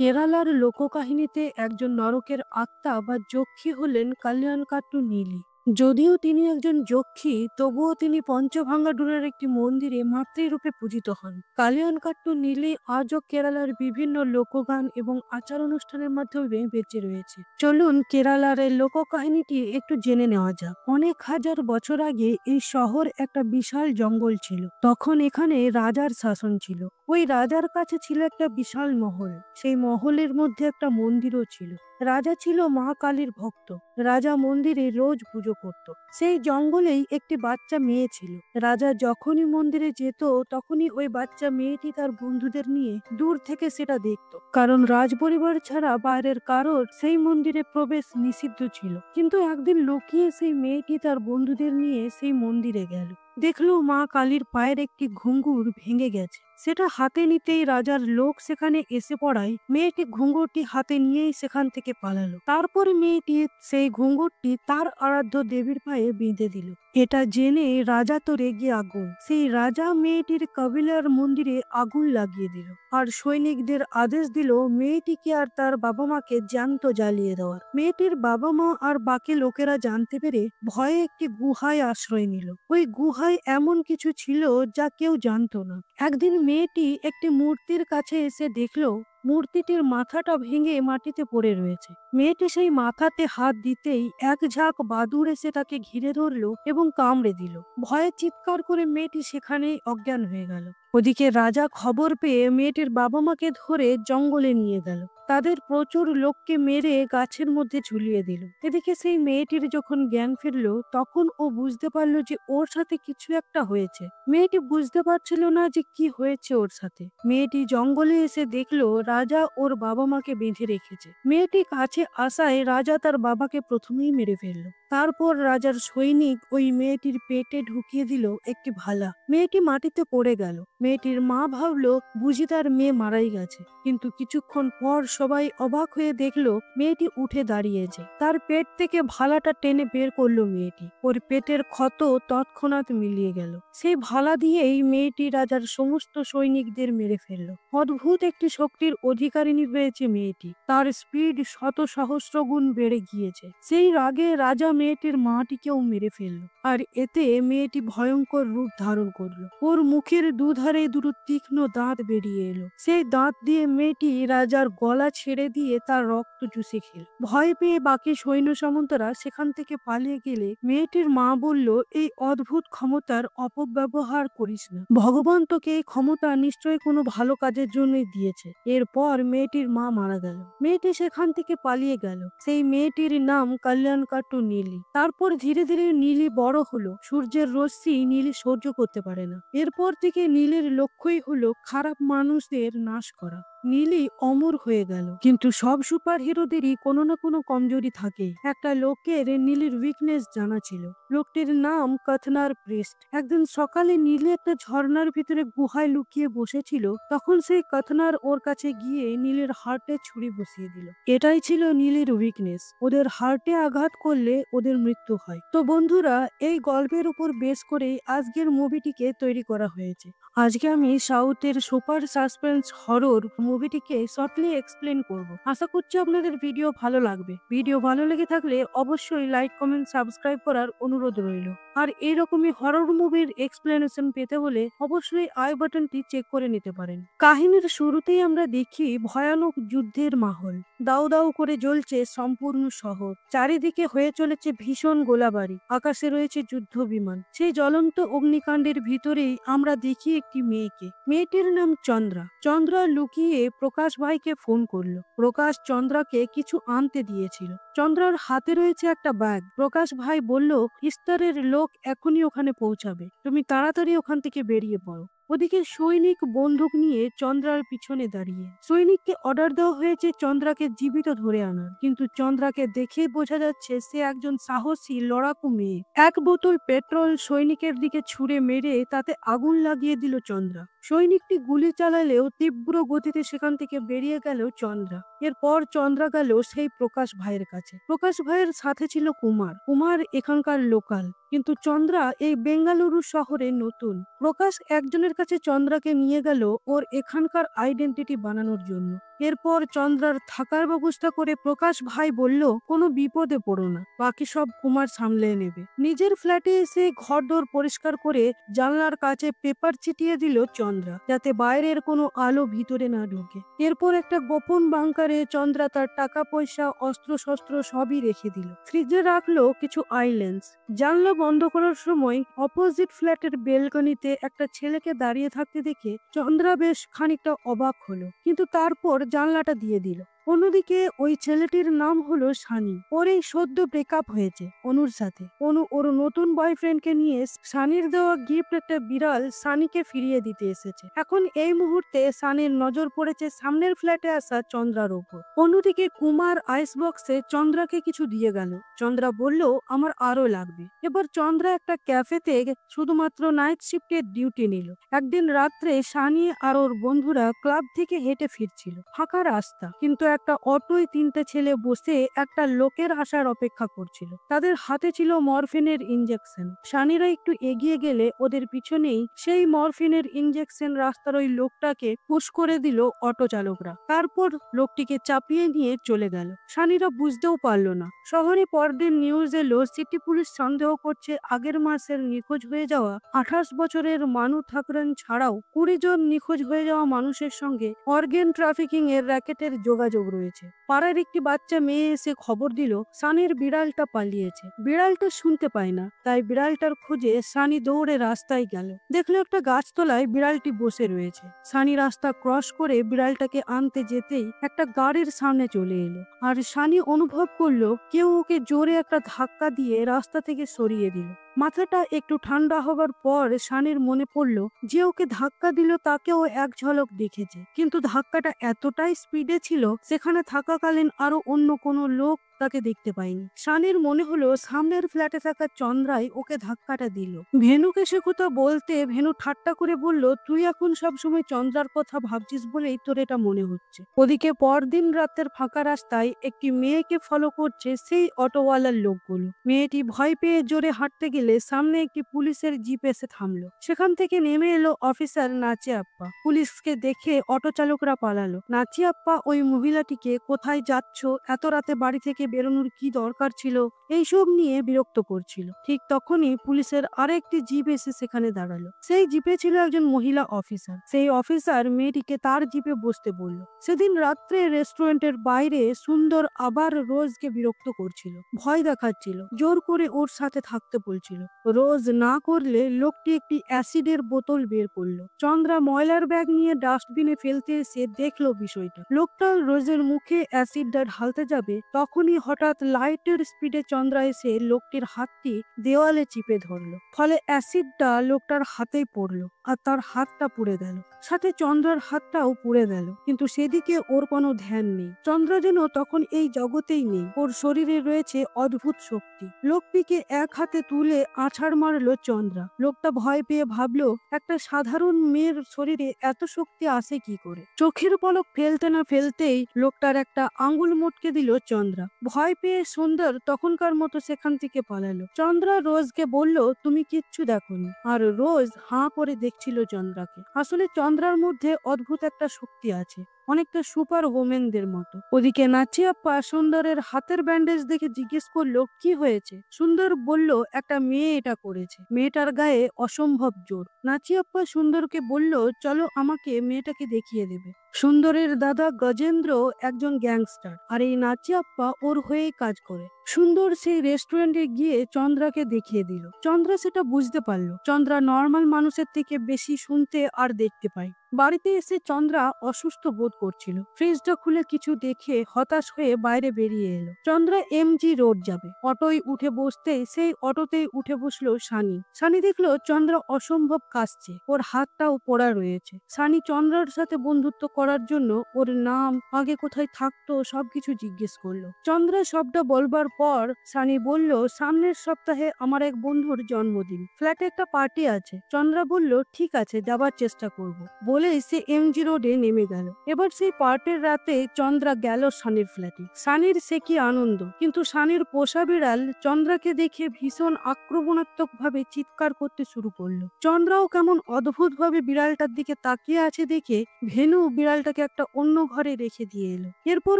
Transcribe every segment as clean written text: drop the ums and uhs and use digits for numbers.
কেরালার লোককাহিনীতে একজন নরকের আত্মা বা যক্ষী হলেন কল্যাণকাট্টু নীলি। যদিও তিনি একজন যক্ষী, তবুও তিনি পঞ্চভাঙ্গাডুরের একটি মন্দিরে মাতৃরূপে পূজিত হন। কল্যাণকাট্টু নীলি আজও কেরালার বিভিন্ন লোকগান এবং আচার অনুষ্ঠানের মাধ্যমে বেঁচে রয়েছে। চলুন কেরালার এই লোককাহিনীটি একটু জেনে নেওয়া যাক। অনেক হাজার বছর আগে এই শহর একটা বিশাল জঙ্গল ছিল। তখন এখানে রাজার শাসন ছিল। ওই রাজার কাছে ছিল একটা বিশাল মহল। সেই মহলের মধ্যে একটা মন্দিরও ছিল। রাজা ছিল মা কালীর ভক্ত। রাজা মন্দিরে রোজ পুজো করত। সেই জঙ্গলেই একটি বাচ্চা মেয়ে ছিল। রাজা যখনই মন্দিরে যেত, তখনই ওই বাচ্চা মেয়েটি তার বন্ধুদের নিয়ে দূর থেকে সেটা দেখত। কারণ রাজপরিবার ছাড়া বাইরের কারোর সেই মন্দিরে প্রবেশ নিষিদ্ধ ছিল। কিন্তু একদিন লুকিয়ে সেই মেয়েটি তার বন্ধুদের নিয়ে সেই মন্দিরে গেল। দেখলো মা কালীর পায়ের একটি ঘুঙুর ভেঙে গেছে। সেটা হাতে নিতেই রাজার লোক সেখানে এসে পড়ায় মেয়েটি ঘুঙুরটি হাতে নিয়েই সেখান থেকে পালালো। তারপরে মেয়েটি সেই ঘুঙুরটি তার আরাধ্য দেবীর পায়ে বেঁধে দিল। এটা জেনে রাজা তো রেগে আগুন। সেই রাজা মেয়েটির কবিলার মন্দিরে আগুন লাগিয়ে দিল আর সৈনিকদের আদেশ দিল মেয়েটিকে আর তার বাবা মাকে জ্যান্ত জ্বালিয়ে দেওয়ার। মেয়েটির বাবা মা আর বাকি লোকেরা জানতে পেরে ভয়ে একটি গুহায় আশ্রয় নিল। ওই গুহায় এমন কিছু ছিল যা কেউ জানতো না। একদিন মেয়েটি একটি মূর্তির কাছে এসে দেখলো মূর্তিটির মাথাটা ভেঙে মাটিতে পড়ে রয়েছে। মেয়েটি সেই মাথাতে হাত দিতেই এক ঝাঁক বাদুড় এসে তাকে ঘিরে ধরলো এবং কামড়ে দিল। ভয়ে চিৎকার করে মেয়েটি সেখানেই অজ্ঞান হয়ে গেল। ওদিকে রাজা খবর পেয়ে মেয়েটির বাবা মাকে ধরে জঙ্গলে নিয়ে গেল। তাদের প্রচুর লোককে মেরে গাছের মধ্যে ঝুলিয়ে দিল। এদিকে সেই মেয়েটির যখন জ্ঞান ফিরলো, তখন ও বুঝতে পারলো যে ওর সাথে কিছু একটা হয়েছে। মেয়েটি বুঝতে পারছিল না যে কি হয়েছে ওর সাথে। মেয়েটি জঙ্গলে এসে দেখলো রাজা ওর বাবা মাকে বেঁধে রেখেছে। মেয়েটি কাছে আসায় রাজা তার বাবাকে প্রথমেই মেরে ফেললো। তারপর রাজার সৈনিক ওই মেয়েটির পেটে ঢুকিয়ে দিল একটি ভালা। মেয়েটি মাটিতে পড়ে গেল। মেয়েটির মা ভাবলো বুঝি তার মেয়ে মারাই গেছে। কিন্তু কিছুক্ষণ পর সবাই অবাক হয়ে দেখলো মেয়েটি উঠে দাঁড়িয়েছে। তার পেট থেকে ভালাটা টেনে বের করলো মেয়েটি। ওর পেটের ক্ষত তৎক্ষণাৎ মিলিয়ে গেল। সেই ভালা দিয়েই মেয়েটি রাজার সমস্ত সৈনিকদের মেরে ফেললো। অদ্ভুত একটি শক্তির অধিকারিণী হয়েছে মেয়েটি। তার স্পিড শত সহস্র গুণ বেড়ে গিয়েছে। সেই রাগে রাজা মেয়েটির মাটিকেও মেরে ফেললো। আর এতে মেয়েটি ভয়ঙ্কর রূপ ধারণ করলো। ওর মুখের দুধারে দুটো তীক্ষ্ণ দাঁত বেরিয়ে এলো। সেই দাঁত দিয়ে মেয়েটি রাজার গলা ছেড়ে দিয়ে তার রক্ত চুষে খেল। ভয় পেয়ে বাকি সৈন্য সামন্তরা সেখান থেকে পালিয়ে গেলে মেয়েটির মা বলল, এই অদ্ভুত ক্ষমতার অপব্যবহার করিস না। ভগবান তোকে এই ক্ষমতা নিশ্চয়ই কোনো ভালো কাজের জন্যই দিয়েছে। এরপর মেয়েটির মা মারা গেল। মেয়েটি সেখান থেকে পালিয়ে গেল। সেই মেয়েটির নাম কল্যাণকাট্টু নীলি। তারপর ধীরে ধীরে নীলি বড় হলো। সূর্যের রশ্মি নীলি সহ্য করতে পারে না। এরপর থেকে নীলের লক্ষ্যই হলো খারাপ মানুষদের নাশ করা। নীলি অমর হয়ে গেল। কিন্তু সব সুপার হিরোদেরই কোনো না কোনো কমজোরি থাকে। একটা লোকের নীলির উইকনেস জানা ছিল। লোকটির নাম কথনার প্রিস্ট। একদিন সকালে নীলি একটা ঝর্ণার ভিতরে গুহায় লুকিয়ে বসেছিল। তখন সেই কথনার ওর কাছে গিয়ে নীলির হার্টে ছুরি বসিয়ে দিল। এটাই ছিল নীলির উইকনেস। ওদের হার্টে আঘাত করলে ওদের মৃত্যু হয়। তো বন্ধুরা, এই গল্পের উপর বেস করে আজকের মুভিটিকে তৈরি করা হয়েছে। আজকে আমি সাউথের সুপার সাসপেন্স হরর মুভিটিকে শর্টলি এক্সপ্লেন করব। আশা করছি আপনাদের ভিডিও ভালো লাগবে। ভিডিও ভালো লেগে থাকলে অবশ্যই লাইক, কমেন্ট, সাবস্ক্রাইব করার অনুরোধ রইল। আর এইরকমই হরর মুভির এক্সপ্লেনেশন পেতে হলে অবশ্যই আই বাটনটি চেক করে নিতে পারেন। কাহিনীর শুরুতেই আমরা দেখি ভয়ানক যুদ্ধের মাহল। দাউ দাউ করে জ্বলছে সম্পূর্ণ শহর। চারিদিকে হয়ে চলেছে ভীষণ গোলাবারি। আকাশে রয়েছে যুদ্ধ বিমান। সেই জ্বলন্ত অগ্নিকাণ্ডের ভিতরেই আমরা দেখি একটি মেয়েকে। মেয়েটির নাম চন্দ্রা। চন্দ্রা লুকিয়ে প্রকাশ ভাইকে ফোন করলো। প্রকাশ চন্দ্রাকে কিছু আনতে দিয়েছিল। চন্দ্রার হাতে রয়েছে একটা ব্যাগ। প্রকাশ ভাই বলল, ইস্তারের লোক এখনই ওখানে পৌঁছাবে, তুমি তাড়াতাড়ি ওখান থেকে বেরিয়ে পড়ো। ওদিকে সৈনিক বন্দুক নিয়ে চন্দ্রার পিছনে দাঁড়িয়ে। সৈনিককে অর্ডার দেওয়া হয়েছে চন্দ্রাকে জীবিত ধরে আনার। কিন্তু চন্দ্রাকে দেখে বোঝা যাচ্ছে সে একজন সাহসী লড়াকু মেয়ে। এক বোতল পেট্রোল সৈনিকের দিকে ছুঁড়ে মেরে তাতে আগুন লাগিয়ে দিল চন্দ্রা। সৈনিকটি গুলি চালালেও তীব্র গতিতে সেখান থেকে বেরিয়ে গেল চন্দ্রা। এরপর চন্দ্রা গেল সেই প্রকাশ ভাইয়ের কাছে। প্রকাশ ভাইয়ের সাথে ছিল কুমার। কুমার এখানকার লোকাল, কিন্তু চন্দ্রা এই বেঙ্গালুরু শহরে নতুন। প্রকাশ একজনের কাছে চন্দ্রাকে নিয়ে গেল ওর এখানকার আইডেন্টিটি বানানোর জন্য। এরপর চন্দ্রার থাকার ব্যবস্থা করে প্রকাশ ভাই বলল, কোনো বিপদে পড়ো না, বাকি সব কুমার সামলে নেবে। নিজের ফ্ল্যাটে এসে ঘরদোর পরিষ্কার করে জানলার কাছে পেপার ছিটিয়ে দিল চন্দ্রা, যাতে বাইরের কোনো আলো ভিতরে না ঢোকে। এরপর একটা গোপন বাংকারে চন্দ্রা তার টাকা পয়সা অস্ত্র শস্ত্র সবই রেখে দিল। ফ্রিজে রাখলো কিছু আইল্যান্ডস। জানলা বন্ধ করার সময় অপোজিট ফ্ল্যাটের বেলকনিতে একটা ছেলেকে দাঁড়িয়ে থাকতে দেখে চন্দ্রা বেশ খানিকটা অবাক হলো, কিন্তু তারপর জানলাটা দিয়ে দিল। অন্যদিকে ওই ছেলেটির নাম হলো সানি। ওর এই সদ্য ব্রেকআপ হয়েছে অনুর সাথে। অনু ওর নতুন বয়ফ্রেন্ডকে নিয়ে সানির দেওয়া গিফট একটা বিড়াল সানিকে ফিরিয়ে দিতে এসেছে। এখন এই মুহূর্তে সানির নজর পড়েছে সামনের ফ্ল্যাটে আসা চন্দ্রার ওপর। অন্যদিকে কুমার আইস বক্সে চন্দ্রাকে কিছু দিয়ে গেল। চন্দ্রা বলল, আমার আরো লাগবে। এবার চন্দ্রা একটা ক্যাফেতে শুধুমাত্র নাইট শিফটের ডিউটি নিল। একদিন রাত্রে সানি আর ওর বন্ধুরা ক্লাব থেকে হেঁটে ফিরছিল। ফাঁকা রাস্তা, কিন্তু একটা অটোয় তিনটে ছেলে বসে একটা লোকের আসার অপেক্ষা করছিল। তাদের হাতে ছিল মরফিনের ইনজেকশন। সানিরা একটু এগিয়ে গেলে ওদের পিছনেই সেই মরফিনের ইনজেকশন রাস্তার ওই লোকটাকে পুশ করে দিল অটো চালকরা। তারপর লোকটিকে চাপিয়ে নিয়ে চলে গেল। সানিরা বুঝতেও পারলো না। শহরে পরদিন নিউজ এলো, সিটি পুলিশ সন্দেহ করছে আগের মাসের নিখোঁজ হয়ে যাওয়া 28 বছরের মানু ঠাকুরন ছাড়াও 20 জন নিখোঁজ হয়ে যাওয়া মানুষের সঙ্গে অর্গেন ট্রাফিকিং এর র্যাকেটের যোগাযোগ রয়েছে। পাড়ার একটি বাচ্চা মেয়ে এসে খবর দিল সানির বিড়ালটা পালিয়েছে। বিড়ালটা শুনতে পায় না, তাই বিড়ালটার খোঁজে সানি দৌড়ে রাস্তায় গেল। দেখলো একটা গাছতলায় বিড়ালটি বসে রয়েছে। সানি রাস্তা ক্রস করে বিড়ালটাকে আনতে যেতেই একটা গাড়ির সামনে চলে এলো, আর সানি অনুভব করলো কেউ ওকে জোরে একটা ধাক্কা দিয়ে রাস্তা থেকে সরিয়ে দিল। মাথাটা একটু ঠান্ডা হবার পর সানির মনে পড়লো যে ওকে ধাক্কা দিল তাকেও এক ঝলক দেখেছে, কিন্তু ধাক্কাটা এতটাই স্পিডে ছিল সেখানে থাকাকালীন আরো অন্য কোনো লোক তাকে দেখতে পায়নি। সানির মনে হলো সামনের ফ্ল্যাটে থাকা চন্দ্রাই ওকে ধাক্কাটা দিল। ভেনুকে সে কথা বলতে ভেনু ঠাট্টা করে বলল, তুই এখন সবসময় চন্দ্রার কথা ভাবছিস বলেই তোর এটা মনে হচ্ছে। ওদিকে পরদিন রাতের ফাঁকা রাস্তায় একটি মেয়েকে ফলো করছে সেই অটোওয়ালার লোকগুলো। মেয়েটি ভয় পেয়ে জোরে হাঁটতে গেলে সামনে একটি পুলিশের জিপ এসে থামলো। সেখান থেকে নেমে এলো অফিসার নাচিয়াপ্পা। পুলিশকে দেখে অটো চালকরা পালালো। নাচিয়াপ্পা ওই মহিলাটিকে কোথায় যাচ্ছ, এত রাতে বাড়ি থেকে বেরোনোর কি দরকার ছিল, এইসব নিয়ে বিরক্ত করছিল। ঠিক তখনই পুলিশের আরেকটি জিপ এসে সেখানে দাঁড়ালো। সেই জিপে ছিল একজন মহিলা অফিসার। সেই অফিসার মেয়েটিকে তার জিপে বসতে বলল। সেদিন রাত্রে রেস্টুরেন্টের বাইরে সুন্দর আবার রোজকে বিরক্ত করছিল, ভয় দেখাচ্ছিল, জোর করে ওর সাথে থাকতে বলছিল। রোজ না করলে লোকটি একটি অ্যাসিডের বোতল বের করলো। চন্দ্রা ময়লার ব্যাগ নিয়ে ডাস্টবিনে ফেলতে এসে দেখলো বিষয়টা। লোকটা রোজের মুখে অ্যাসিডটা ঢালতে যাবে, তখনই হঠাৎ লাইটের স্পিডে চন্দ্রা এসে লোকটির হাতটি দেওয়ালে চিপে ধরলো। ফলে অ্যাসিডটা লোকটার হাতেই পড়লো আর তার হাতটা পুড়ে গেল। সাথে চন্দ্রার হাতটাও পুড়ে গেল, কিন্তু সেদিকে ওর কোনো ধ্যান নেই। চন্দ্রা যেন তখন এই জগতেই নেই। ওর শরীরে রয়েছে অদ্ভুত শক্তি। লোকটিকে এক হাতে তুলে আছাড় মারলো চন্দ্রা। লোকটা ভয় পেয়ে ভাবলো একটা সাধারণ মেয়ের শরীরে এত শক্তি আসে কি করে। চোখের পলক ফেলতে না ফেলতেই লোকটার একটা আঙ্গুল মটকে দিল চন্দ্রা। ভয় পেয়ে সুন্দর তখনকার মতো সেখান থেকে পালালো। চন্দ্রা রোজকে বলল, তুমি কিচ্ছু দেখোনি। আর রোজ হাঁ করে দেখছিল চন্দ্রাকে। আসলে চন্দ্রার মধ্যে অদ্ভুত একটা শক্তি আছে, অনেকটা সুপার ওমেনদের মতো। ওদিকে নাচিয়াপ্পা সুন্দরের হাতের ব্যান্ডেজ দেখে জিজ্ঞেস করলো, কি হয়েছে? সুন্দর বলল, একটা মেয়ে এটা করেছে। মেয়েটার গায়ে অসম্ভব জোর। নাচিয়াপ্পা সুন্দরকে বলল, চলো আমাকে মেয়েটাকে দেখিয়ে দেবে। সুন্দরের দাদা গজেন্দ্র একজন গ্যাংস্টার, আর এই নাচিয়াপ্পা ওর হয়েই কাজ করে। সুন্দর সেই রেস্টুরেন্টে গিয়ে চন্দ্রাকে দেখিয়ে দিল। চন্দ্রা সেটা বুঝতে পারলো। চন্দ্রা নর্মাল মানুষের থেকে বেশি শুনতে আর দেখতে পায়। বাড়িতে এসে চন্দ্রা অসুস্থ বোধ করছিল। ফ্রিজটা খুলে কিছু দেখে হতাশ হয়ে বাইরে বেরিয়ে এলো। চন্দ্রা এমজি রোড যাবে। অটোয় উঠে বসতেই সেই অটোতেই উঠে বসলো সানি। সানি দেখলো চন্দ্রা অসম্ভব কাশছে, ওর হাতটাও পোড়া রয়েছে। সানি চন্দ্রার সাথে বন্ধুত্ব করার জন্য ওর নাম, আগে কোথায় থাকতো সবকিছু জিজ্ঞেস করলো। চন্দ্রা সবটা বলবার পর সানি বলল, সামনের সপ্তাহে আমার এক বন্ধুর জন্মদিন, ফ্ল্যাটে একটা পার্টি আছে। চন্দ্রা বলল, ঠিক আছে, যাবার চেষ্টা করব। বলেই সে এমজি রোডে নেমে গেল। এবার সেই পার্টের রাতে চন্দ্রা গেল সানির ফ্ল্যাটে। সানির সে কি আনন্দ, কিন্তু সানির পোষা বিড়াল চন্দ্রাকে দেখে ভীষণ আক্রমণাত্মক ভাবে চিৎকার করতে শুরু করলো। চন্দ্রাও কেমন অদ্ভুত ভাবে বিড়ালটার দিকে তাকিয়ে আছে দেখে ভেনু বিড়ালটাকে একটা অন্য ঘরে রেখে দিয়ে এলো। এরপর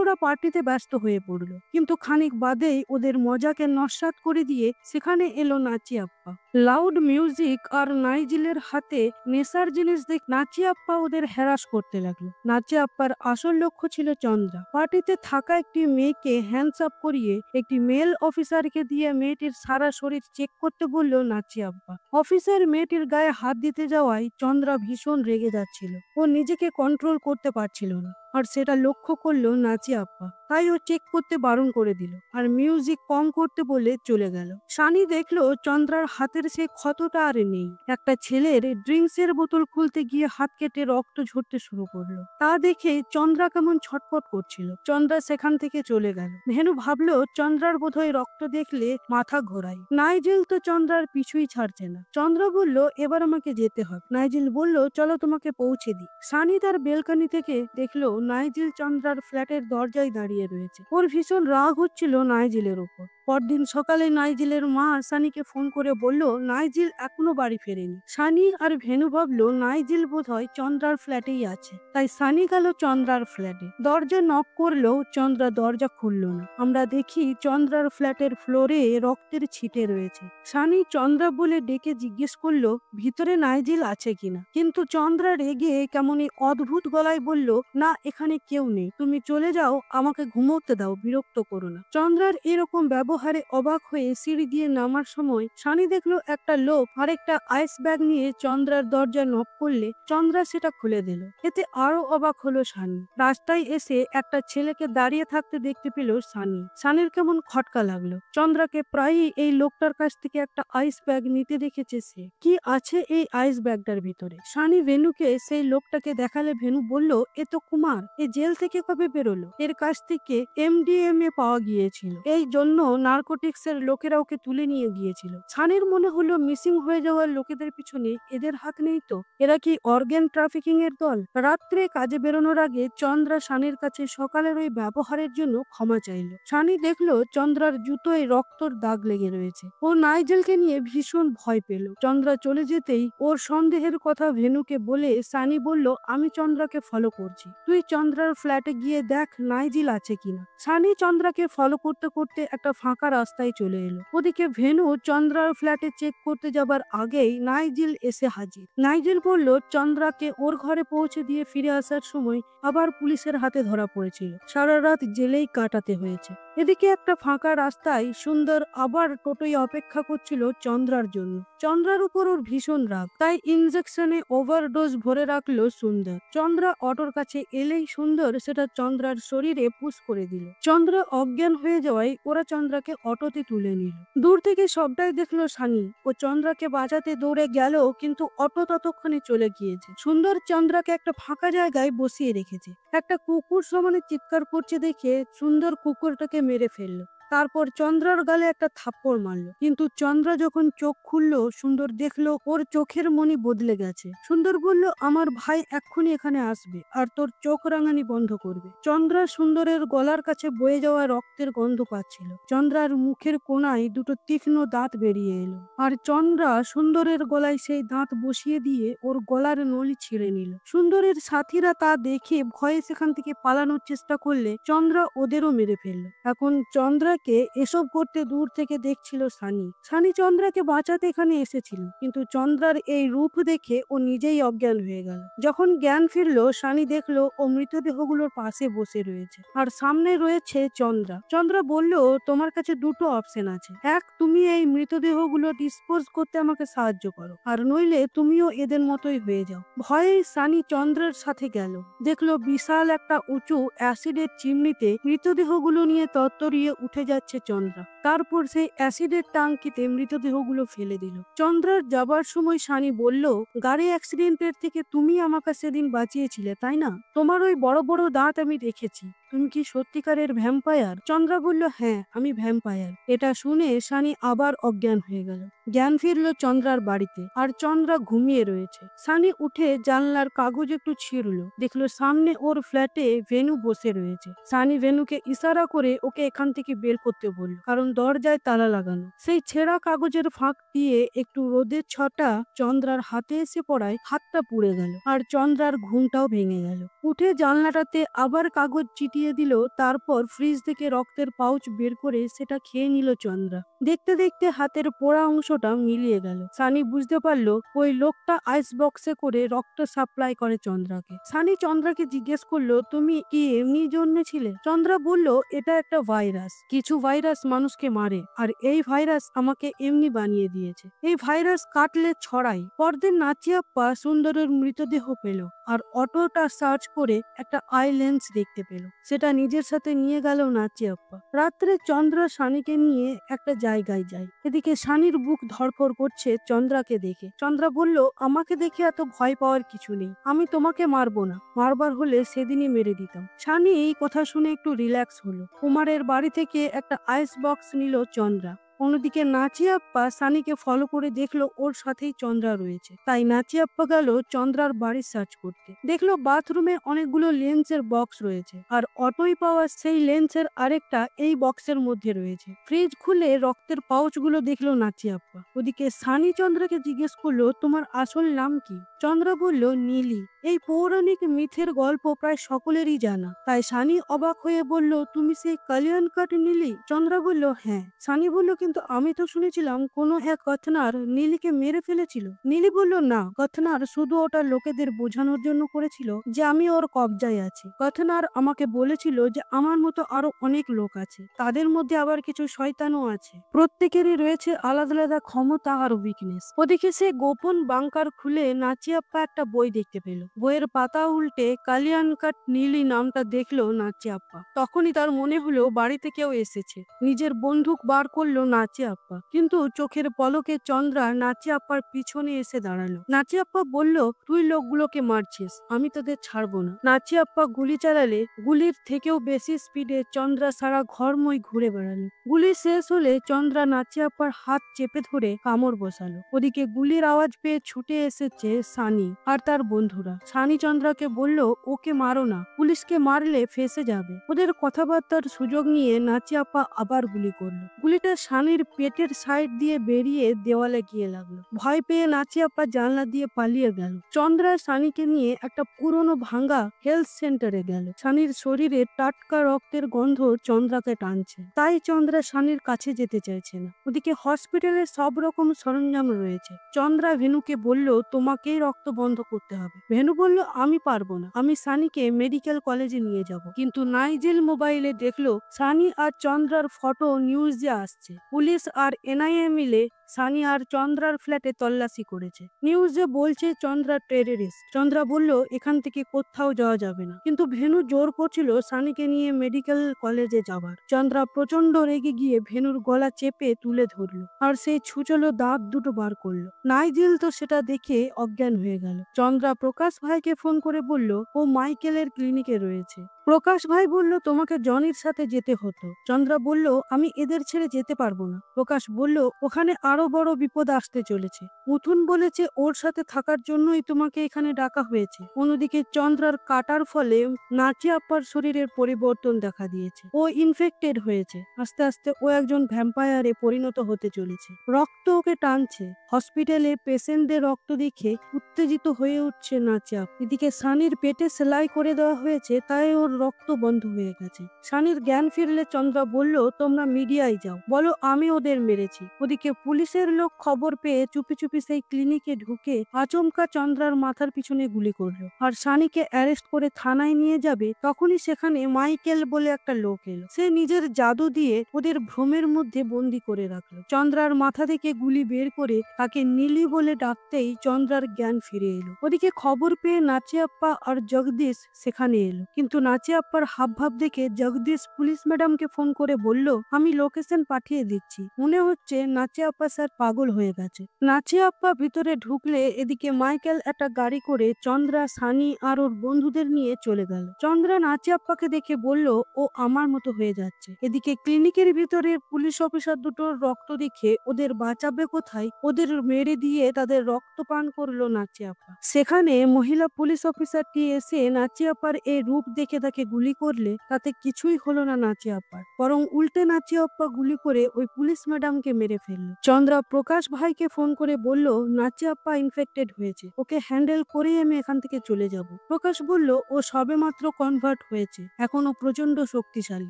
ওরা পার্টিতে ব্যস্ত হয়ে পড়লো, কিন্তু খানিক বাদেই ওদের মজাকে নস্যাৎ করে দিয়ে সেখানে এলো নাচি আপ্পা। লাউড মিউজিক আর নাইজিলের হাতে নেশার জিনিস দেখ নাচি আপ্পা ওদের হ্যারাস করতে লাগলো। নাচি আপ্পার আসল লক্ষ্য ছিল চন্দ্রা। পার্টিতে থাকা একটি মেয়েকে হ্যান্ডস আপ করিয়ে একটি মেল অফিসারকে দিয়ে মেয়েটির সারা শরীর চেক করতে বললো নাচি আপ্পা। অফিসার মেয়েটির গায়ে হাত দিতে যাওয়ায় চন্দ্রা ভীষণ রেগে যাচ্ছিল। ও নিজেকে কন্ট্রোল করতে পারছিল না, আর সেটা লক্ষ্য করলো নাচি আপ্পা। তাই ও চেক করতে বারণ করে দিল আর মিউজিক কম করতে বলে চলে গেল। সানি দেখলো চন্দ্রার হাতের সে ক্ষতটা আর নেই। একটা ছেলের ড্রিঙ্কসের বোতল খুলতে গিয়ে হাত কেটে রক্ত ঝরতে শুরু করলো। তা দেখে চন্দ্রা কেমন ছটফট করছিল। চন্দ্রা সেখান থেকে চলে গেল। ভেনু ভাবলো চন্দ্রার বোধহয় রক্ত দেখলে মাথা ঘোরায়। নাইজেল তো চন্দ্রার পিছুই ছাড়ছে না। চন্দ্রা বলল এবার আমাকে যেতে হবে। নাইজেল বলল চলো তোমাকে পৌঁছে দিই। সানি তার বেলকনি থেকে দেখলো নাইজেল চন্দ্রার ফ্ল্যাটের দরজায় দাঁড়িয়ে রয়েছে। ওর ভীষণ রাগ হচ্ছিল নাইজেলের উপর। পরদিন সকালে নাইজেলের মা সানিকে ফোন করে বলল নাইজেল এখনো বাড়ি ফেরেনি। সানি আর ভেনু ভাবলো নাইজেল বোধহয় চন্দ্রার ফ্ল্যাটেই আছে। তাই সানি গেল চন্দ্রার ফ্ল্যাটে। দরজা নক করলেও চন্দ্রা দরজা খুললো না। আমরা দেখি চন্দ্রার ফ্ল্যাটের ফ্লোরে রক্তের ছিটে রয়েছে। সানি চন্দ্রা বলে ডেকে জিজ্ঞেস করলো ভিতরে নাইজেল আছে কিনা, কিন্তু চন্দ্রা রেগে কেমনই অদ্ভুত গলায় বলল না, এখানে কেউ নেই, তুমি চলে যাও, আমাকে ঘুমোতে দাও, বিরক্ত করো না। চন্দ্রার এরকম ব্যবহারে অবাক হয়ে সিঁড়ি দিয়ে নামার সময় সানি দেখলো একটা লোক আরেকটা আইস ব্যাগ নিয়ে চন্দ্রার দরজা নক করলে চন্দ্রা সেটা খুলে দিল। এতে আরো অবাক হলো সানি। রাস্তায় এসে একটা ছেলেকে দাঁড়িয়ে থাকতে দেখতে পেল সানি। সানির কেমন খটকা লাগলো। চন্দ্রাকে প্রায়ই এই লোকটার কাছ থেকে একটা আইস ব্যাগ নিতে দেখেছে সে। কি আছে এই আইস ব্যাগটার ভিতরে? সানি ভেনুকে সেই লোকটাকে দেখালে ভেনু বলল এ তো কুমার, এ জেল থেকে কবে বেরোলো? এর কাছ থেকে এমডিএমএ পাওয়া গিয়েছিল, এই জন্য নার্কোটিক্স এর লোকেরা ওকে তুলে নিয়ে গিয়েছিল। সানির মনে হলো মিসিং হয়ে যাওয়ার লোকেদের পিছনে এদের হাত নেই তো? এরা কি অর্গান ট্রাফিকিং এর দল? রাত্রে কাজে বেরোনোর আগে চন্দ্রা সানির কাছে সকালের ওই ব্যবহারের জন্য ক্ষমা চাইল। সানি দেখলো চন্দ্রার জুতোয় রক্তর দাগ লেগে রয়েছে। ও নাইজেলকে নিয়ে ভীষণ ভয় পেল। চন্দ্রা চলে যেতেই ওর সন্দেহের কথা ভেনুকে বলে সানি বলল আমি চন্দ্রাকে ফলো করছি, তুই চন্দ্রার ফ্ল্যাটে গিয়ে দেখ নাইজেল আছে কিনা। সানি চন্দ্রাকে ফলো করতে করতে একটা ফাঁকা রাস্তায় চলে এলো। ওদিকে ভেনু চন্দ্রার ফ্ল্যাটে চেক করতে যাবার আগেই নাইজেল এসে হাজির। নাইজেল বলল চন্দ্রাকে ওর ঘরে পৌঁছে দিয়ে ফিরে আসার সময় আবার পুলিশের হাতে ধরা পড়েছিল, সারা রাত জেলেই কাটাতে হয়েছে। এদিকে একটা ফাঁকা রাস্তায় সুন্দর আবার টোটোই অপেক্ষা করছিল চন্দ্রার জন্য। চন্দ্রার উপর ওর ভীষণ রাগ, তাই ইনজেকশনে ওভারডোজ ভরে রাখলো সুন্দর। চন্দ্রা অটোর কাছে এলেই সুন্দর সেটা চন্দ্রার শরীরে পুশ করে দিল। চন্দ্রা অজ্ঞান হয়ে যাওয়ায় ওরা চন্দ্রাকে অটোতে তুলে নিল। দূর থেকে সবটাই দেখলো সানি। ও চন্দ্রাকে বাঁচাতে দৌড়ে গেল, কিন্তু অটো ততক্ষণে চলে গিয়েছে। সুন্দর চন্দ্রাকে একটা ফাঁকা জায়গায় বসিয়ে রেখেছে। একটা কুকুর সমানে চিৎকার করছে দেখে সুন্দর কুকুরটাকে মেরে ফেললো। তারপর চন্দ্রার গালে একটা থাপ্পড় মারলো। কিন্তু চন্দ্রা যখন চোখ খুললো সুন্দর দেখলো ওর চোখের মনি বদলে গেছে। সুন্দর বলল আমার ভাই এক্ষুনি এখানে আসবে আর তোর চোখ রাঙানি বন্ধ করবে। চন্দ্রা সুন্দরের গলার কাছে বয়ে যাওয়া রক্তের গন্ধ পাচ্ছিল। চন্দ্রার মুখের কোণায় দুটো তীক্ষ্ণ দাঁত বেরিয়ে এলো, আর চন্দ্রা সুন্দরের গলায় সেই দাঁত বসিয়ে দিয়ে ওর গলার নলি ছিঁড়ে নিল। সুন্দরের সাথীরা তা দেখে ভয়ে সেখান থেকে পালানোর চেষ্টা করলে চন্দ্রা ওদেরও মেরে ফেললো। এখন চন্দ্রাকে এসব করতে দূর থেকে দেখছিল সানি। সানি চন্দ্রাকে বাঁচাতে এখানে এসেছিল, কিন্তু চন্দ্রার এই রূপ দেখে ও নিজেই অজ্ঞান হয়ে গেল। যখন জ্ঞান ফিরলো সানি দেখলো ও মৃতদেহগুলোর পাশে বসে রয়েছে, আর সামনে রয়েছে চন্দ্রা। চন্দ্রা বলল তোমার কাছে দুটো অপশন আছে, এক তুমি এই মৃতদেহগুলো ডিসপোজ করতে আমাকে সাহায্য করো, আর নইলে তুমিও এদের মতোই হয়ে যাও। ভয়ে সানি চন্দ্রের সাথে গেল। দেখলো বিশাল একটা উঁচু অ্যাসিডের চিমনিতে মৃতদেহগুলো নিয়ে তত্তরিয়ে উঠে যাচ্ছে চন্দ্রা। তারপর সেই অ্যাসিডের টাঙ্কিতে মৃতদেহগুলো ফেলে দিল। চন্দ্রার যাবার সময় সানি বলল গাড়ি অ্যাক্সিডেন্টের থেকে তুমি আমাকে সেদিন বাঁচিয়েছিলে তাই না? তোমার ওই বড় বড় দাঁত আমি দেখেছি, তুমি কি সত্যিকারের ভ্যাম্পায়ার? চন্দ্রা বলল, হ্যাঁ আমি ভ্যাম্পায়ার। এটা শুনে সানি আবার অজ্ঞান হয়ে গেল। জ্ঞান ফিরল চন্দ্রার বাড়িতে, আর চন্দ্রা ঘুমিয়ে রয়েছে। সানি উঠে জানলার কাগজ একটু ছিঁড়ল, দেখলো সামনে ওর ফ্ল্যাটে ভেনু বসে রয়েছে। সানি ভেনুকে ইশারা করে ওকে এখান থেকে বের করতে বলল, কারণ দরজায় তালা লাগানো। সেই ছেঁড়া কাগজের ফাঁক দিয়ে একটু রোদের ছটা চন্দ্রার হাতে এসে পড়ায় হাতটা পুড়ে গেল, আর চন্দ্রার ঘুমটাও ভেঙে গেল। উঠে জানলাটাতে আবার কাগজ চিটিয়ে দিল, তারপর ফ্রিজ থেকে রক্তের পাউচ বের করে সেটা খেয়ে নিল চন্দ্রা। দেখতে দেখতে হাতের পোড়া অংশটা মিলিয়ে গেল। সানি বুঝতে পারলো ওই লোকটা আইস বক্সে করে রক্ত সাপ্লাই করে চন্দ্রাকে। সানি চন্দ্রাকে জিজ্ঞেস করলো, তুমি কি এমনি জন্মেছিলে? চন্দ্রা বলল, এটা একটা ভাইরাস। কিছু ভাইরাস মানুষকে মারে, আর এই ভাইরাস আমাকে এমনি বানিয়ে দিয়েছে। এই ভাইরাস কাটলে ছড়াই। পরদিন নাচিয়াপ্পা সুন্দরের মৃতদেহ পেল, আর অটোটা সার্চ করে একটা আই লেন্স দেখতে পেল। সেটা নিজের সাথে নিয়ে গেল নাচিয়াপ্পা। রাত্রে চন্দ্রা সানিকে নিয়ে একটা জায়গায় যায়। এদিকে সানির বুক ধড়ফড় করছে চন্দ্রাকে দেখে। চন্দ্রা বলল, আমাকে দেখে এত ভয় পাওয়ার কিছু নেই, আমি তোমাকে মারবো না, মারবার হলে সেদিনই মেরে দিতাম। সানি এই কথা শুনে একটু রিল্যাক্স হলো। কুমারের বাড়ি থেকে একটা আইস বক্স নিল চন্দ্রা। অন্যদিকে নাচিয়াপ্পা সানিকে ফলো করে দেখলো ওর সাথেই চন্দ্রা রয়েছে। তাই নাচিয়াপ্পা গেল চন্দ্রার বাড়ি সার্চ করতে। দেখলো বাথরুমে অনেকগুলো লেন্সের বক্স রয়েছে, আর অটোয় পাওয়া সেই লেন্সের আরেকটা এই বক্সের মধ্যে রয়েছে। ফ্রিজ খুলে রক্তের পাউচগুলো দেখলো নাচিয়াপ্পা। ওদিকে সানি চন্দ্রাকে জিজ্ঞেস করলো, তোমার আসল নাম কি? চন্দ্রা বলল, নীলি। এই পৌরাণিক মিথের গল্প প্রায় সকলেরই জানা। তাই সানি অবাক হয়ে বলল, তুমি সেই কল্যাণ কাট নীলি? চন্দ্রা বলল, হ্যাঁ। সানি বলল, কিন্তু আমি তো শুনেছিলাম কোনো এক কথনার নীলিকে মেরে ফেলেছিল। নীলি বলল, না, কথনার শুধু ওটা লোকেদের বোঝানোর জন্য করেছিল যে আমি ওর কবজায় আছি। কথনার আমাকে বলেছিল যে আমার মতো আরো অনেক লোক আছে, তাদের মধ্যে আবার কিছু শয়তানও আছে। প্রত্যেকেরই রয়েছে আলাদা আলাদা ক্ষমতা আর উইকনেস। ওদিকে সে গোপন বাংকার খুলে নাচিয়াপ্পা একটা বই দেখতে পেল। বইয়ের পাতা উল্টে কল্যাণ কাট নীলি নামটা দেখলো নাচিয়াপ্পা। তখনই তার মনে হলো বাড়িতে কেউ এসেছে। নিজের বন্দুক বার করলো নাচিয়াপ্পা, কিন্তু চোখের পলকে চন্দ্রা নাচিয়াপ্পার পিছনে এসে দাঁড়ালো। নাচিয়াপ্পা বলল, তুই লোকগুলোকে মারছিস, আমি তোদের ছাড়বো না। নাচিয়াপ্পা গুলি চালালে গুলির থেকেও বেশি স্পিডে চন্দ্রা সারা ঘরময় ঘুরে বেড়ালো। গুলি শেষ হলে চন্দ্রা নাচিয়াপ্পার হাত চেপে ধরে কামড় বসালো। ওদিকে গুলির আওয়াজ পেয়ে ছুটে এসেছে সানি আর তার বন্ধুরা। সানি চন্দ্রাকে বলল, ওকে মারো না, পুলিশকে মারলে ফেঁসে যাবে। ওদের কথাবার্তার সুযোগ নিয়ে নাচিয়াপ্পা আবার গুলি করলো। গুলিটা সানির পেটের সাইড দিয়ে বেরিয়ে দেওয়ালে গিয়ে লাগলো। ভয় পেয়ে নাচিয়াপ্পা জানলা দিয়ে পালিয়ে গেল। চন্দ্রা সানিকে নিয়ে একটা পুরনো ভাঙ্গা হেলথ সেন্টারে গেল। সানির শরীরে টাটকা রক্তের গন্ধ চন্দ্রাকে টানছে, তাই চন্দ্রা সানির কাছে যেতে চাইছে না। ওদিকে হসপিটালে সব রকম সরঞ্জাম রয়েছে। চন্দ্রা ভেনুকে বলল, তোমাকেই রক্ত বন্ধ করতে হবে। ভেনু বলল, আমি পারবো না, আমি সানিকে মেডিকেল কলেজে নিয়ে যাব। কিন্তু নাইজেল মোবাইলে দেখলো সানি আর চন্দ্রার ফটো নিউজে আসছে। পুলিশ আর এনআইএ মিলে সানি আর চন্দ্রার ফ্ল্যাটে তল্লাশি করেছে। নিউজে বলছে চন্দ্রা টেররিস্ট। চন্দ্রা বলল, এখান থেকে কোথাও যাওয়া যাবে না, কিন্তু ভেনু জোর করছিল সানিকে নিয়ে মেডিকেল কলেজে যাবার। চন্দ্রা প্রচন্ড রেগে গিয়ে ভেনুর গলা চেপে তুলে ধরলো, আর সেই ছুচলো দাঁত দুটো বার করলো। নাইজেল তো সেটা দেখে অজ্ঞান হয়ে গেল। চন্দ্রা প্রকাশ ভাইকে ফোন করে বলল, ও মাইকেলের ক্লিনিকে রয়েছে। প্রকাশ ভাই বলল, তোমাকে জনির সাথে যেতে হতো। চন্দ্রা বলল, আমি এদের ছেড়ে যেতে পারবো না। প্রকাশ বলল, ওখানে আরো বড় বিপদ আসতে চলেছে। মুথুন বলেছে ওর সাথে থাকার জন্যই তোমাকে এখানে ডাকা হয়েছে। অন্যদিকে চন্দ্রার কাটার ফলে নাচিয়াপ্পার শরীরের পরিবর্তন দেখা দিয়েছে। ও ইনফেক্টেড হয়েছে। আস্তে আস্তে ও একজন ভ্যাম্পায়ারে পরিণত হতে চলেছে। রক্ত ওকে টানছে। হসপিটালে পেশেন্টদের রক্ত দেখে উত্তেজিত হয়ে উঠছে নাচিয়াপ্পা। এদিকে সানির পেটে সেলাই করে দেওয়া হয়েছে, তাই ওর রক্ত বন্ধ হয়ে গেছে। সানির জ্ঞান ফিরলে চন্দ্রা বলল, তোমরা মিডিয়ায় যাও, বলো আমি ওদের মেরেছি। ওদিকে পুলিশের লোক খবর পেয়ে চুপি চুপি সেই ক্লিনিকে ঢুকে আচমকা চন্দ্রার মাথার পিছনে গুলি করলো। আর সানিকে অ্যারেস্ট করে থানায় নিয়ে যাবে, তখনই সেখানে মাইকেল বলে একটা লোক এলো। সে নিজের জাদু দিয়ে ওদের ভ্রমের মধ্যে বন্দি করে রাখলো। চন্দ্রার মাথা থেকে গুলি বের করে তাকে নীলি বলে ডাকতেই চন্দ্রার জ্ঞান ফিরে এলো। ওদিকে খবর পেয়ে নাচিয়াপ্পা আর জগদীশ সেখানে এলো, কিন্তু নাচিয়াপ্পার হাবভাব দেখে জগদীশ পুলিশ ম্যাডামকে ফোন করে বলল, আমি লোকেশন পাঠিয়ে দিচ্ছি, মনে হচ্ছে নাচিয়াপ্পা স্যার পাগল হয়ে গেছে। নাচিয়াপ্পা ভিতরে ঢুকলে এদিকে মাইকেল একটা গাড়ি করে চন্দ্রা, সানি আর ওর বন্ধুদের নিয়ে চলে গেল। চন্দ্রা নাচিয়াপ্পাকে দেখে বলল, ও আমার মতো হয়ে যাচ্ছে। এদিকে ক্লিনিকের ভিতরে পুলিশ অফিসার দুটোর রক্ত দেখে ওদের বাঁচাবে কোথায়, ওদের মেরে দিয়ে তাদের রক্ত পান করলো নাচিয়াপ্পা। সেখানে মহিলা পুলিশ অফিসারটি এসে নাচিয়াপ্পার এই রূপ দেখে তাকে গুলি করলে তাতে কিছুই হলো না নাচিয়াপ্পার, বরং উল্টে নাচিয়াপ্পা গুলি করে ওই পুলিশ ম্যাডামকে মেরে ফেললো। চন্দ্রা প্রকাশ ভাইকে ফোন করে বলল, নাচিয়াপ্পা ইনফেক্টেড হয়েছে, ওকে হ্যান্ডেল করেই আমি এখান থেকে চলে যাব। প্রকাশ বলল, ও সবেমাত্র কনভার্ট হয়েছে, এখনো প্রচন্ড শক্তিশালী,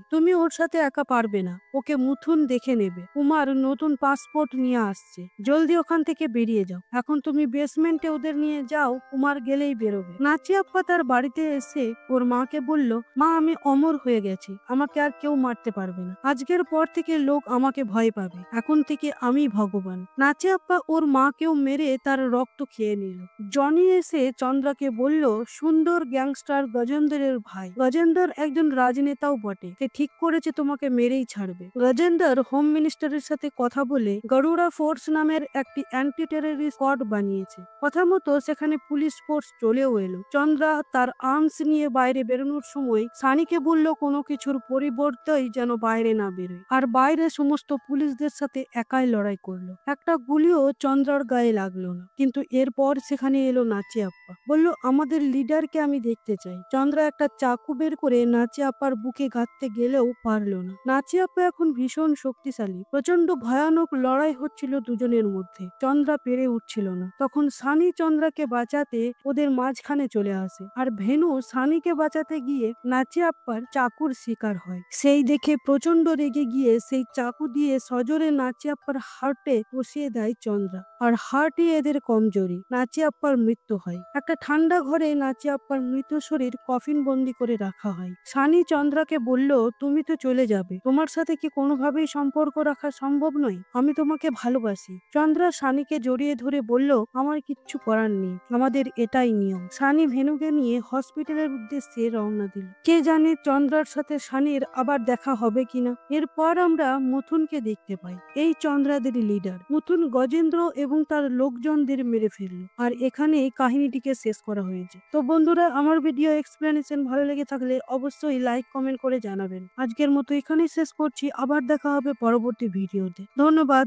তুমি ওর সাথে একা পারবে না, ওকে মুথুন দেখে নেবে। কুমার নতুন পাসপোর্ট নিয়ে আসছে, জলদি ওখান থেকে বেরিয়ে যাও। এখন তুমি বেসমেন্টে ওদের নিয়ে যাও, কুমার গেলেই বেরোবে। নাচিয়াপ্পা তার বাড়িতে এসে ওর মাকে বলল, মা আমি অমর হয়ে গেছি, আমাকে আর কেউ মারতে পারবে না, আজকের পর থেকে লোক আমাকে ভয় পাবে, এখন থেকে আমি ভগবান। নাচিয়াপ্পা ওর মাকেও মেরে তার রক্ত খেয়ে নিল। জনি এসে চন্দ্রাকে বলল, সুন্দর গ্যাংস্টার গজেন্দ্রের ভাই, গজেন্দর একজন রাজনেতাও বটে, সে ঠিক করেছে তোমাকে মেরেই ছাড়বে। গজেন্দর হোম মিনিস্টারের সাথে কথা বলে গরুড়া ফোর্স নামের একটি অ্যান্টি টেররিস্ট স্কোয়াড বানিয়েছে। কথা মতো সেখানে পুলিশ ফোর্স চলেও এলো। চন্দ্রা তার আর্মস নিয়ে বাইরে বেরোনোর সময় সানিকে বলল কোনো কিছুর পরিবর্তেই যেন বাইরে না বেরোয়, আর বাইরে সমস্ত পুলিশদের সাথে একাই লড়াই করলো। একটা গুলিও চন্দ্রার গায়ে লাগলো না। কিন্তু এরপর সেখানে এলো নাচিয়াপ্পা, বলল, আমাদের লিডারকে আমি দেখতে চাই। চন্দ্রা একটা চাকু বের করে নাচিয়াপ্পার বুকে গাঁথতে গেলেও পারলো না। নাচিয়াপ্পা এখন ভীষণ শক্তিশালী, প্রচন্ড ভয়ানক লড়াই হচ্ছিল দুজনের মধ্যে, চন্দ্রা পেরে উঠছিল না। তখন সানি চন্দ্রাকে বাঁচাতে ওদের মাঝখানে চলে আসে, আর ভেনু সানিকে বাঁচাতে গিয়ে নাচিয়াপ্পার চাকুর শিকার হয়। সেই দেখে প্রচন্ড রেগে গিয়ে সেই চাকু দিয়ে সজোরে নাচিয়াপ্পার হার্টে কষিয়ে দেয় চন্দ্রা, আর হার্টই এদের কমজোরি। নাচিয়াপ্পার মৃত্যু হয়। একটা ঠান্ডা ঘরে নাচিয়াপ্পার মৃত শরীর কফিন বন্দি করে রাখা হয়। সানি চন্দ্রাকে বলল, তুমি তো চলে যাবে, তোমার সাথে কি কোনোভাবেই সম্পর্ক রাখা সম্ভব নয়, আমি তোমাকে ভালোবাসি। চন্দ্রা সানিকে জড়িয়ে ধরে বলল, আমার কিচ্ছু করার নেই, আমাদের এটাই নিয়ম। সানি ভেনুকে নিয়ে হসপিটালের উদ্দেশ্যে রওনা দিল। কে জানে চন্দ্রার সাথে সানির আবার দেখা হবে কিনা। এরপর আমরা মুথুনকে দেখতে পাই, এই চন্দ্রাদের লিডার। মুথুন গজেন্দ্র এবং তার লোকজনদের মেরে ফেলল, আর এখানে কাহিনীটিকে শেষ করা হয়েছে। তো বন্ধুরা, আমার ভিডিও এক্সপ্লেনেশন ভালো লেগে থাকলে অবশ্যই লাইক কমেন্ট করে জানাবেন। আজকের মতো এখানেই শেষ করছি, আবার দেখা হবে পরবর্তী ভিডিওতে। ধন্যবাদ।